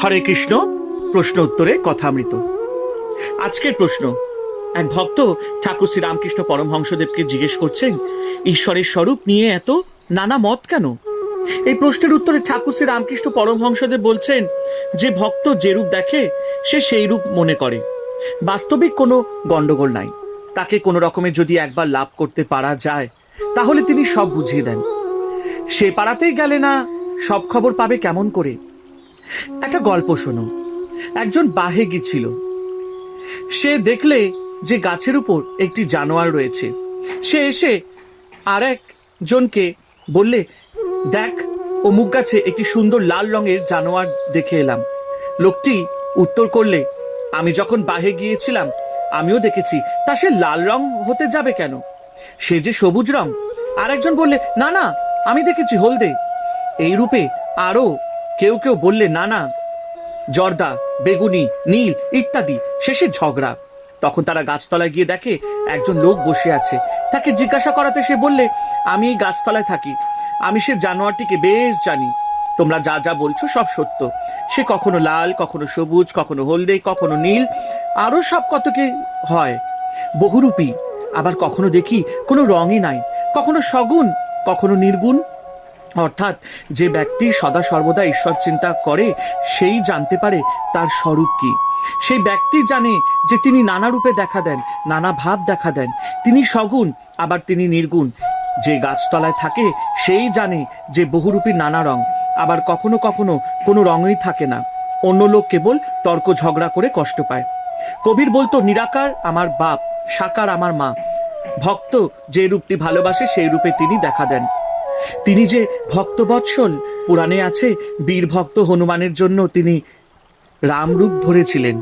হরে কৃষ্ণ। প্রশ্ন উত্তরে কথামৃত। আজকের প্রশ্ন, এক ভক্ত ঠাকুর শ্রী রামকৃষ্ণ পরমহংসদেবকে জিজ্ঞেস করছেন, ঈশ্বরের স্বরূপ নিয়ে এত নানা মত কেন? এই প্রশ্নের উত্তরে ঠাকুর শ্রী রামকৃষ্ণ পরমহংসদেব বলছেন, যে ভক্ত যে রূপ দেখে সে সেই রূপ মনে করে, বাস্তবিক কোনো গন্ডগোল নাই। তাকে কোনো রকমে যদি একবার লাভ করতে পারা যায় তাহলে তিনি সব বুঝিয়ে দেন। সে পাড়াতেই গেলে না সব খবর পাবে কেমন করে? একটা গল্প শোনো। একজন বাহে গিয়েছিল। সে দেখলে যে গাছের উপর একটি জানোয়ার রয়েছে। সে এসে আর একজনকে বললে, দেখ, অমুক গাছে একটি সুন্দর লাল রঙের জানোয়ার দেখে এলাম। লোকটি উত্তর করলে, আমি যখন বাহে গিয়েছিলাম আমিও দেখেছি, তা সে লাল রং হতে যাবে কেন? সে যে সবুজ রং। আর একজন বললে, না না, আমি দেখেছি হলদে। এই রূপে আরো কেউ কেউ বললে, না না, জর্দা, বেগুনি, নীল ইত্যাদি। শেষে ঝগড়া। তখন তারা গাছতলায় গিয়ে দেখে একজন লোক বসে আছে। তাকে জিজ্ঞাসা করাতে সে বললে, আমি এই গাছতলায় থাকি, আমি সে জানোয়ারটিকে বেশ জানি। তোমরা যা যা বলছো সব সত্য। সে কখনো লাল, কখনো সবুজ, কখনো হলদে, কখনো নীল, আরো সব কত কি হয়, বহুরূপী। আবার কখনো দেখি কোনো রঙই নাই, কখনো সগুণ, কখনো নির্গুণ। অর্থাৎ যে ব্যক্তি সদা সর্বদা ঈশ্বর চিন্তা করে সেই জানতে পারে তার স্বরূপ কি। সেই ব্যক্তি জানে যে তিনি নানা রূপে দেখা দেন, নানা ভাব দেখা দেন। তিনি সগুণ, আবার তিনি নির্গুণ। যে গাছতলায় থাকে সেই জানে যে বহুরূপী নানা রং, আবার কখনো কখনো কোনো রঙই থাকে না। অন্য লোক কেবল তর্ক ঝগড়া করে কষ্ট পায়। কবির বলতো, নিরাকার আমার বাপ, সাকার আমার মা। ভক্ত যে রূপটি ভালোবাসে সেই রূপে তিনি দেখা দেন। তিনি যে ভক্তবৎসল, পুরাণে আছে বীর ভক্ত হনুমানের জন্য তিনি রামরূপ ধরেছিলেন।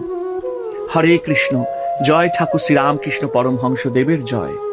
হরে কৃষ্ণ। জয় ঠাকুর শ্রী রামকৃষ্ণ পরমহংসদেবের জয়।